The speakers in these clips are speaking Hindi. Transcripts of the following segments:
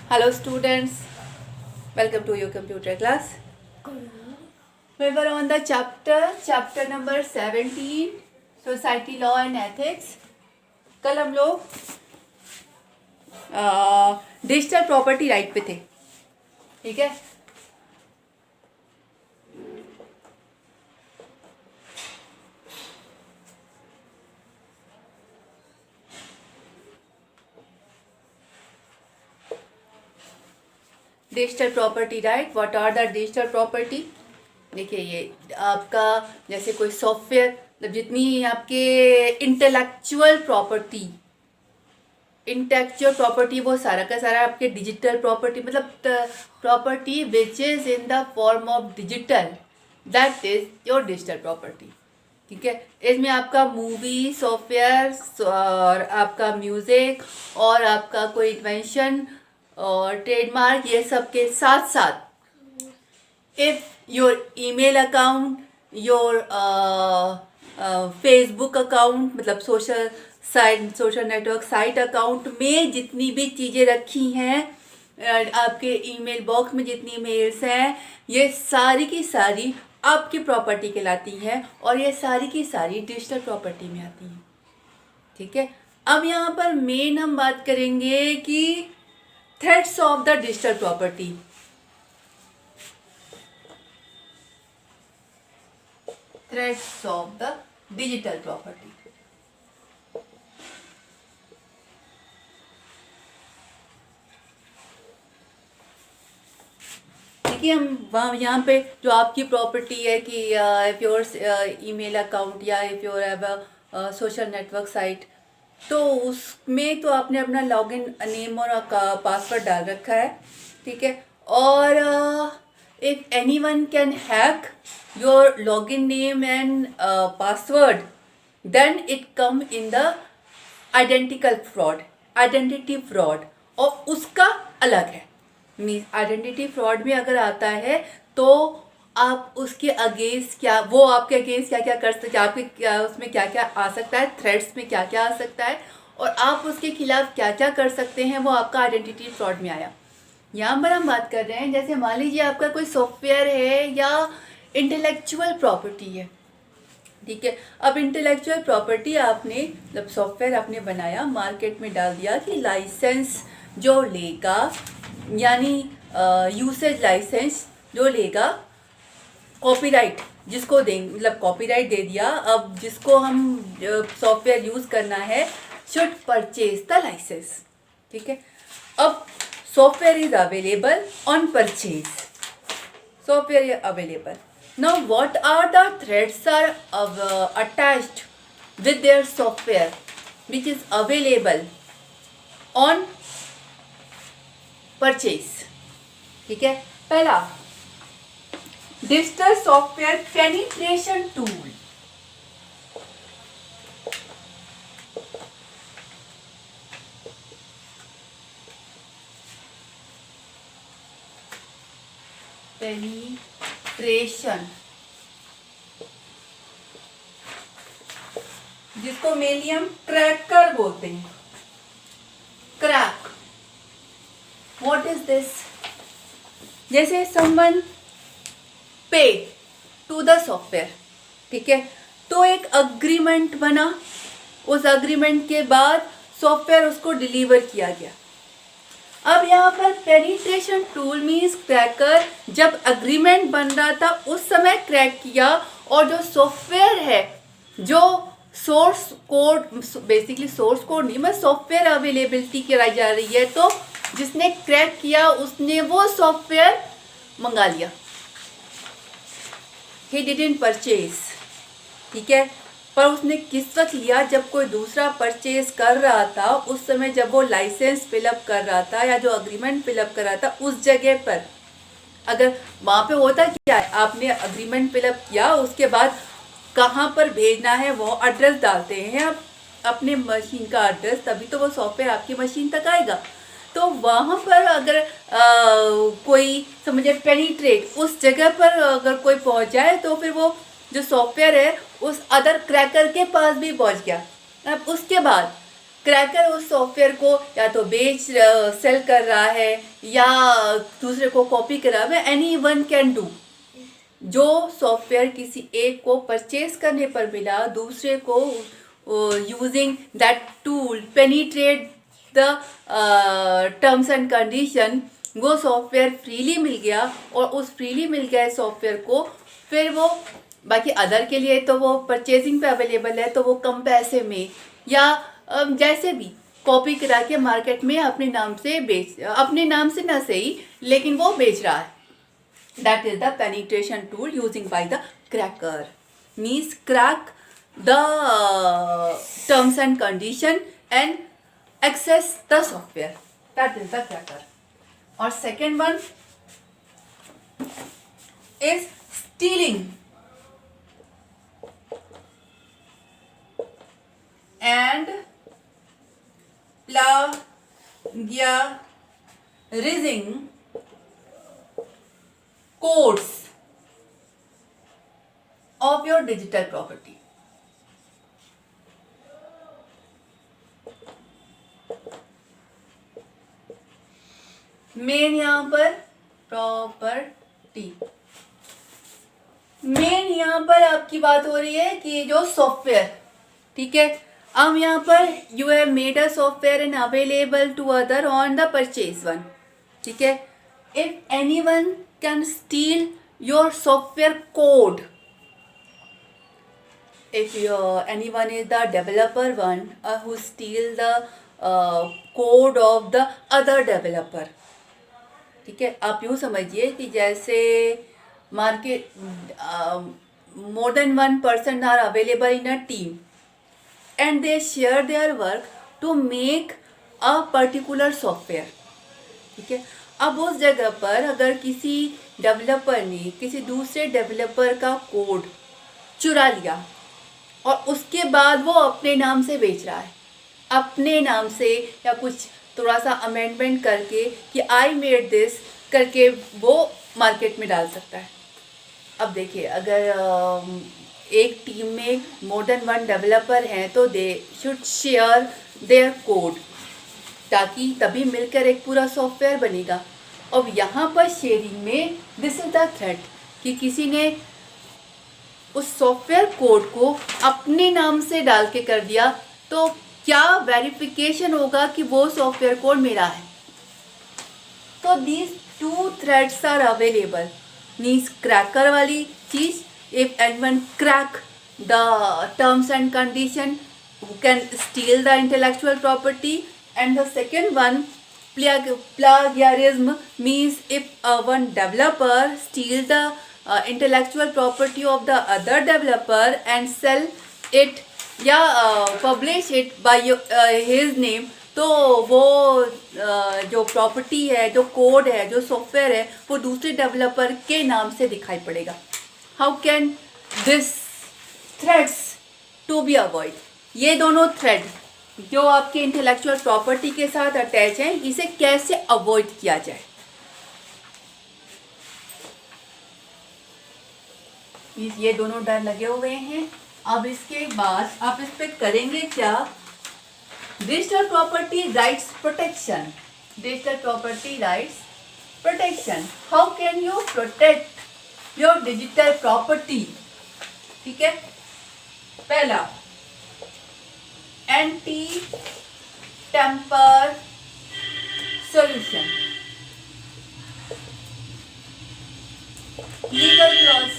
Hello students, welcome to your computer class. We were on the chapter number 17, Society Law and Ethics. कल हम लोग डिजिटल प्रॉपर्टी राइट पे थे, ठीक है। Digital property right, what are the digital property. देखिए ये आपका जैसे कोई सॉफ्टवेयर, मतलब जितनी आपके इंटेलेक्चुअल प्रॉपर्टी वो सारा का सारा आपके डिजिटल प्रॉपर्टी, मतलब property which is in the form of digital, that is your digital property, ठीक है। इसमें आपका मूवी सॉफ्टवेयर और आपका म्यूजिक और आपका कोई इन्वेंशन और ट्रेडमार्क, ये सब के साथ साथ if your email account, your Facebook account, मतलब सोशल नेटवर्क साइट अकाउंट में जितनी भी चीज़ें रखी हैं, आपके ईमेल बॉक्स में जितनी मेल्स हैं, ये सारी की सारी आपकी प्रॉपर्टी कहलाती हैं और ये सारी की सारी डिजिटल प्रॉपर्टी में आती हैं, ठीक है। अब यहाँ पर मेन हम बात करेंगे कि threads of the digital property. Threads of the digital property, देखिए हम वहाँ यहाँ पे जो आपकी प्रॉपर्टी है कि इफ योर ईमेल अकाउंट या if your have social network site, तो उसमें तो आपने अपना लॉगिन नेम और पासवर्ड डाल रखा है, ठीक है। और if anyone can hack your login name and password, then it come in the identity fraud, और उसका अलग है। मीन्स आइडेंटिटी फ्रॉड में अगर आता है तो आप उसके अगेंस्ट क्या, वो आपके अगेंस्ट क्या क्या कर सकते हैं, आपके क्या उसमें क्या क्या आ सकता है, थ्रेड्स में क्या क्या आ सकता है और आप उसके खिलाफ क्या क्या कर सकते हैं, वो आपका आइडेंटिटी फ्रॉड में आया। यहाँ पर हम बात कर रहे हैं, जैसे मान लीजिए आपका कोई सॉफ्टवेयर है या इंटेलेक्चुअल प्रॉपर्टी है, ठीक है। अब इंटेलेक्चुअल प्रॉपर्टी आपने, मतलब सॉफ्टवेयर आपने बनाया, मार्केट में डाल दिया कि लाइसेंस जो लेगा, यानी यूसेज लाइसेंस जो लेगा, कॉपीराइट जिसको देंगे, मतलब कॉपीराइट दे दिया। अब जिसको हम सॉफ्टवेयर यूज़ करना है शुड परचेज द लाइसेंस, ठीक है। अब software is available on purchase, software is available. Now what are the threats are attached with their software which is available on purchase, ठीक है। पहला, digital software penetration tool, penetration, जिसको मेनली हम क्रैकर बोलते हैं, क्रैक। What is this? जैसे someone pay to the software, ठीक है, तो एक अग्रीमेंट बना, उस अग्रीमेंट के बाद सॉफ्टवेयर उसको डिलीवर किया गया। अब यहाँ पर पेनिट्रेशन टूल मीन्स क्रैकर, जब अग्रीमेंट बन रहा था उस समय क्रैक किया, और जो सॉफ्टवेयर है, जो source code, basically source code नहीं, मैं सॉफ्टवेयर अवेलेबिलिटी कराई जा रही है, तो जिसने क्रैक किया उसने वो सॉफ्टवेयर मंगा लिया, he didn't purchase, ठीक है। पर उसने किस वक्त लिया? जब कोई दूसरा परचेज कर रहा था, उस समय जब वो लाइसेंस फिलअप कर रहा था या जो अग्रीमेंट फिलअप कर रहा था, उस जगह पर अगर वहाँ पे होता क्या है, आपने अग्रीमेंट फिलअप किया, उसके बाद कहाँ पर भेजना है वो एड्रेस डालते हैं आप, अपने मशीन का एड्रेस, तभी तो वो सॉफ्टवेयर आपकी मशीन तक आएगा। तो वहाँ पर अगर कोई समझे पेनिट्रेट, उस जगह पर अगर कोई पहुँच जाए, तो फिर वो जो सॉफ्टवेयर है उस अदर क्रैकर के पास भी पहुँच गया। अब उसके बाद क्रैकर उस सॉफ्टवेयर को या तो सेल कर रहा है या दूसरे को कॉपी कर रहा है, एनी वन कैन डू। जो सॉफ्टवेयर किसी एक को परचेज करने पर मिला, दूसरे को using that tool penetrate the terms and condition, वो सॉफ्टवेयर फ्रीली मिल गया और उस फ्रीली मिल गए सॉफ्टवेयर को फिर वो बाकी अदर के लिए तो वो परचेजिंग पे अवेलेबल है, तो वो कम पैसे में या जैसे भी कॉपी करा के मार्केट में अपने नाम से अपने नाम से ना सही लेकिन वो बेच रहा है। That is the penetration tool using by the cracker, means crack the terms and condition and access the software, that is the cracker. और second one is stealing and plagiarizing codes of your digital property. मेन यहाँ पर प्रॉपर्टी, मेन यहाँ पर आपकी बात हो रही है कि जो सॉफ्टवेयर, ठीक है, अब यहाँ पर you have made a software and available to other on the purchase one, ठीक है। If any one can steal your software code, if any one is the developer one who steal the code of the other developer, ठीक है। आप यूँ समझिए कि जैसे market more than one person are available in a team and they share their work to make a particular software, ठीक है। अब उस जगह पर अगर किसी डेवलपर ने किसी दूसरे डेवलपर का कोड चुरा लिया और उसके बाद वो अपने नाम से बेच रहा है, अपने नाम से या कुछ थोड़ा सा अमेंडमेंट करके कि आई मेड दिस करके वो मार्केट में डाल सकता है। अब देखिए अगर एक टीम में मोर देन वन डेवलपर हैं तो they should share their code, ताकि तभी मिलकर एक पूरा सॉफ्टवेयर बनेगा। अब यहाँ पर शेयरिंग में दिस इज द थ्रेट कि किसी ने उस सॉफ्टवेयर कोड को अपने नाम से डाल के कर दिया, तो क्या वेरिफिकेशन होगा कि वो सॉफ्टवेयर कोड मेरा है। तो these two threats are available, means cracker वाली चीज, if anyone crack the terms and condition who can steal the intellectual property, and the second one plagiarism means if one developer steals the intellectual property of the other developer and sell it या publish it by his name, तो वो जो प्रॉपर्टी है, जो कोड है, जो सॉफ्टवेयर है, वो दूसरे डेवलपर के नाम से दिखाई पड़ेगा। How can this threats to be avoid, ये दोनों थ्रेड जो आपके इंटेलेक्चुअल प्रॉपर्टी के साथ अटैच हैं, इसे कैसे अवॉइड किया जाए। ये दोनों डर लगे हुए हैं। अब इसके बाद आप इस पे करेंगे क्या, digital property rights protection, digital property rights protection. How can you protect your digital property, ठीक है। पहला, anti tamper solution, legal clause,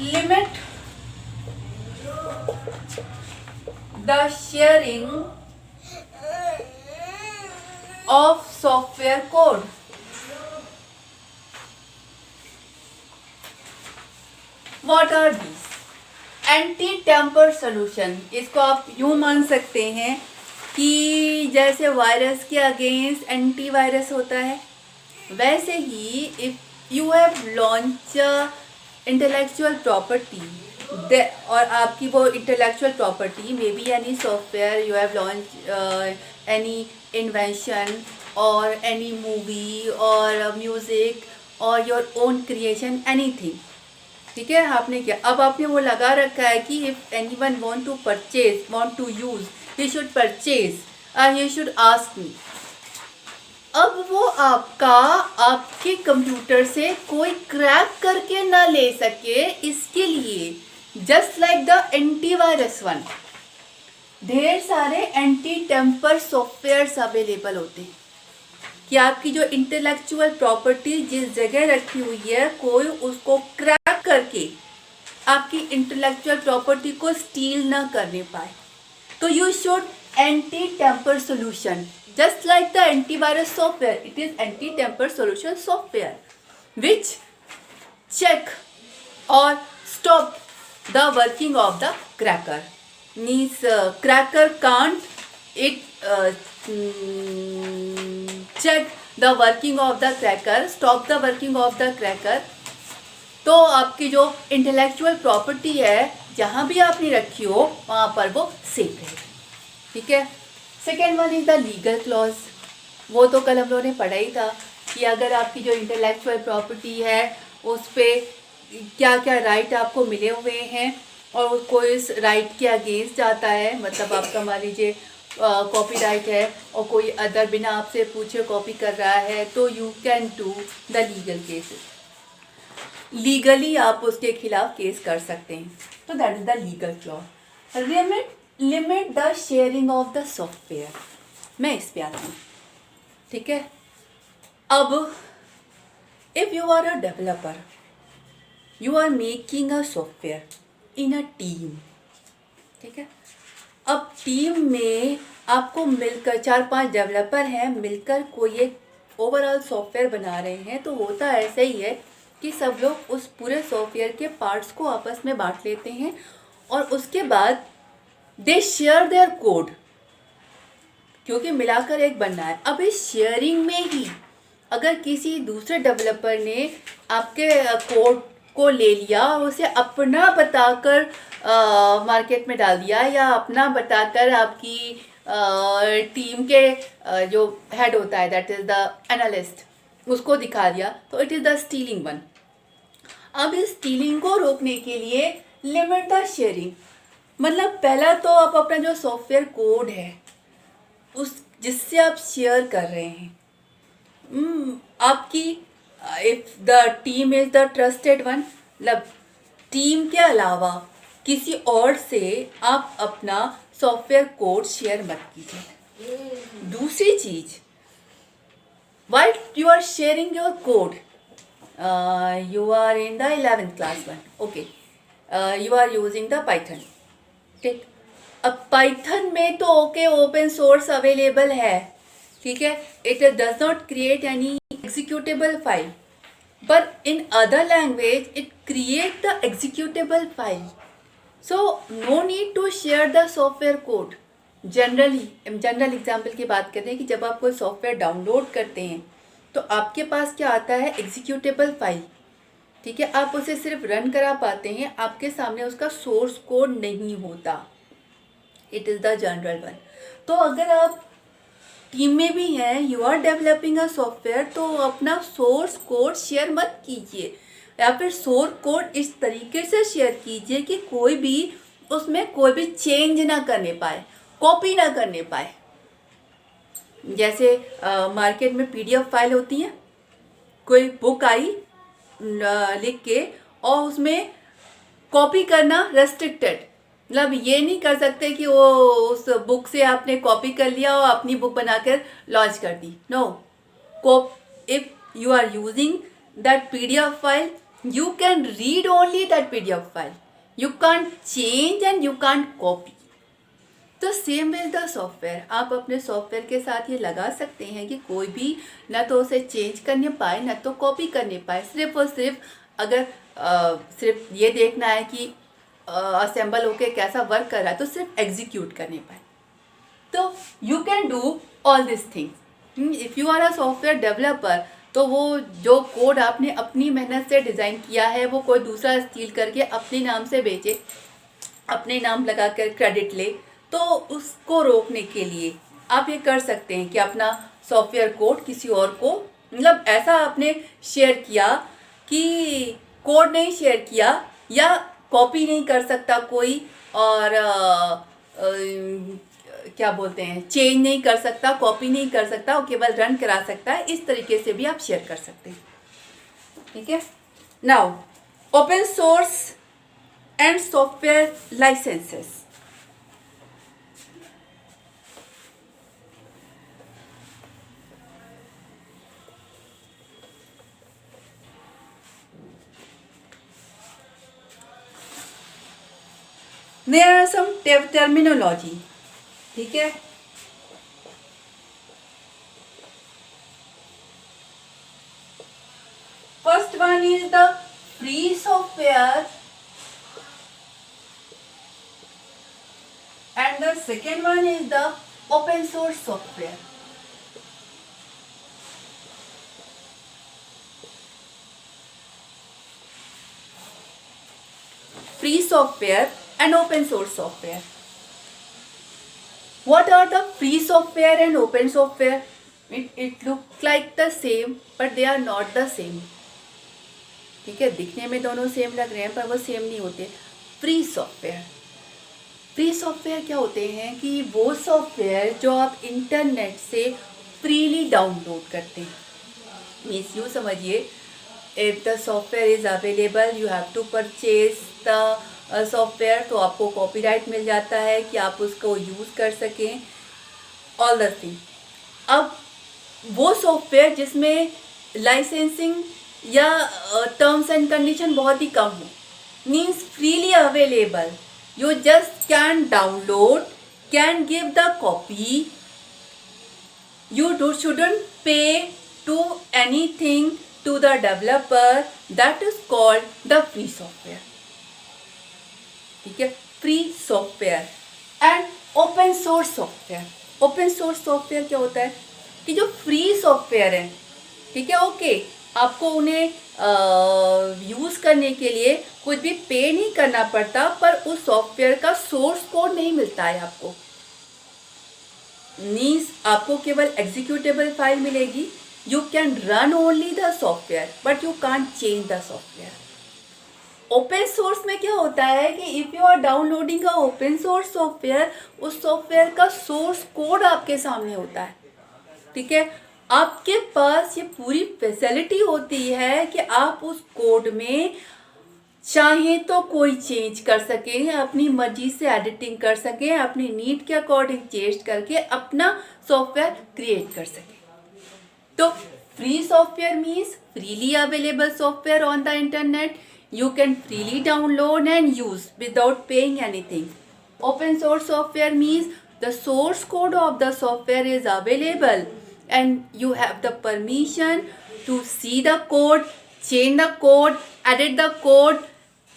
limit the sharing of software code, what are these? Anti tamper solution, इसको आप यूँ मान सकते हैं कि जैसे वायरस के अगेंस्ट एंटी वायरस होता है, वैसे ही if you have launch intellectual property और आपकी वो intellectual property may be any software, you have launch any invention or any movie or music or your own creation, anything, ठीक है, आपने किया। अब आपने वो लगा रखा है कि if anyone want to purchase, want to use, he should purchase, he should ask me. अब वो आपका आपके कंप्यूटर से कोई क्रैक करके ना ले सके, इसके लिए just like the antivirus one, ढेर सारे एंटी टेम्पर सॉफ्टवेयर्स अवेलेबल होते हैं कि आपकी जो इंटेलेक्चुअल प्रॉपर्टी जिस जगह रखी हुई है, कोई उसको क्रैक करके आपकी इंटेलेक्चुअल प्रॉपर्टी को स्टील ना करने पाए। तो you should anti tamper solution, just like the antivirus software, it is anti-tamper solution software which check or stop the working of the cracker. Means cracker can't check the working of the cracker, stop the working of the cracker. तो आपकी जो इंटेलेक्चुअल प्रॉपर्टी है जहाँ भी आपने रखी हो वहाँ पर वो सेफ रहेगी। ठीक है। Second one is the legal clause. वो तो कल हम लोगों ने पढ़ा ही था कि अगर आपकी जो इंटेलेक्चुअल प्रॉपर्टी है उस पर क्या क्या राइट आपको मिले हुए हैं और कोई इस राइट के अगेंस्ट जाता है, मतलब आपका मान लीजिए कॉपीराइट है और कोई अदर बिना आपसे पूछे कॉपी कर रहा है, तो you can do the legal cases. Legally आप उसके खिलाफ केस कर सकते हैं। तो that is the legal clause. Limit the sharing of the software. मैं इस पे आता हूँ। ठीक है। अब if you are a developer, you are making a software in a team. ठीक है। अब टीम में आपको मिलकर 4-5 डेवलपर हैं, मिलकर कोई एक ओवरऑल सॉफ्टवेयर बना रहे हैं, तो होता ऐसा ही है कि सब लोग उस पूरे सॉफ्टवेयर के पार्ट्स को आपस में बांट लेते हैं और उसके बाद दे शेयर देयर कोड, क्योंकि मिलाकर एक बनना है। अब इस शेयरिंग में ही अगर किसी दूसरे डेवलपर ने आपके कोड को ले लिया और उसे अपना बताकर मार्केट में डाल दिया या अपना बताकर आपकी टीम के जो हेड होता है, दैट इज़ द एनालिस्ट, उसको दिखा दिया, तो it is the stealing one. अब इस स्टीलिंग को रोकने के लिए लिमिट द शेयरिंग। मतलब पहला तो आप अपना जो सॉफ्टवेयर कोड है उस जिससे आप शेयर कर रहे हैं, आपकी if the team is the trusted one, मतलब टीम के अलावा किसी और से आप अपना सॉफ्टवेयर कोड शेयर मत कीजिए। दूसरी चीज, while you are sharing your code, you are in the 11th class one, okay, you are using the Python, ठीक। अब पाइथन में तो ओके ओपन सोर्स अवेलेबल है, ठीक है, it does not create any executable file, but in other language it create the executable file, so no need to share the software code. General example की बात करते हैं कि जब आप कोई सॉफ्टवेयर डाउनलोड करते हैं तो आपके पास क्या आता है, एग्जीक्यूटेबल फाइल, ठीक है, आप उसे सिर्फ रन करा पाते हैं, आपके सामने उसका सोर्स कोड नहीं होता, it is the general one. तो अगर आप टीम में भी हैं, you are developing a software, तो अपना सोर्स कोड शेयर मत कीजिए, या फिर सोर्स कोड इस तरीके से शेयर कीजिए कि कोई भी उसमें कोई भी चेंज ना करने पाए, कॉपी ना करने पाए। जैसे मार्केट में पीडीएफ फाइल होती हैं, कोई बुक आई लिख के और उसमें कॉपी करना रेस्ट्रिक्टेड, मतलब ये नहीं कर सकते कि वो उस बुक से आपने कॉपी कर लिया और अपनी बुक बनाकर लॉन्च कर दी। No, if you are using that PDF file, you can read only that PDF file, you can't change and you can't copy. तो सेम विद द सॉफ्टवेयर, आप अपने सॉफ्टवेयर के साथ ये लगा सकते हैं कि कोई भी ना तो उसे चेंज करने पाए ना तो कॉपी करने पाए, सिर्फ और सिर्फ अगर सिर्फ ये देखना है कि असेंबल होके कैसा वर्क कर रहा है, तो सिर्फ एग्जीक्यूट करने पाए। तो you can do all this things if you are a software developer. तो वो जो कोड आपने अपनी मेहनत से डिज़ाइन किया है वो कोई दूसरा स्टील करके अपने नाम से बेचे, अपने नाम लगा कर क्रेडिट ले, तो उसको रोकने के लिए आप ये कर सकते हैं कि अपना सॉफ्टवेयर कोड किसी और को, मतलब ऐसा आपने शेयर किया कि कोड नहीं शेयर किया, या कॉपी नहीं कर सकता कोई, और क्या बोलते हैं, चेंज नहीं कर सकता, कॉपी नहीं कर सकता, वो केवल रन करा सकता है। इस तरीके से भी आप शेयर कर सकते हैं। ठीक है। Now open source and software licences. There are some terminology. ठीक है। First one is the free software and the second one is the open source software. Free software and open source software. What are the free software and open software? It look like the same but they are not the same. ठीक है, दिखने में दोनों सेम लग रहे हैं पर वो सेम नहीं होते। फ्री सॉफ्टवेयर, फ्री सॉफ्टवेयर क्या होते हैं कि वो सॉफ्टवेयर जो आप इंटरनेट से फ्रीली डाउनलोड करते हैं। मीन्स यूँ समझिए, if the software is available you have to purchase the software, तो आपको कॉपीराइट मिल जाता है कि आप उसको यूज़ कर सकें, ऑल द थिंग। अब वो सॉफ्टवेयर जिसमें लाइसेंसिंग या टर्म्स एंड कंडीशन बहुत ही कम हो, means freely available, you just can download, can give the copy, you shouldn't pay to anything to the developer, that is called the free software. ठीक है, free software and open source software. Open source software क्या होता है कि जो फ्री सॉफ्टवेयर है, ठीक है, ओके, आपको उन्हें यूज़ करने के लिए कुछ भी पे नहीं करना पड़ता, पर उस सॉफ्टवेयर का सोर्स कोड नहीं मिलता है आपको। मीन्स आपको केवल एग्जीक्यूटेबल फाइल मिलेगी, you can run only the software but you can't change the software. Open source में क्या होता है कि if you are downloading a open source software, उस सॉफ्टवेयर का सोर्स कोड आपके सामने होता है। ठीक है, आपके पास ये पूरी फैसिलिटी होती है कि आप उस कोड में चाहें तो कोई चेंज कर सकें, अपनी मर्जी से एडिटिंग कर सकें, अपनी नीड के अकॉर्डिंग चेंज करके अपना सॉफ्टवेयर क्रिएट कर सकें। तो free software means freely available software on the internet. You can freely download and use without paying anything. Open source software means the source code of the software is available and you have the permission to see the code, change the code, edit the code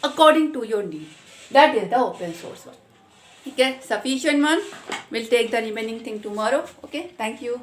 according to your need. That is the open source one. Okay, sufficient one. We'll take the remaining thing tomorrow. Okay, thank you.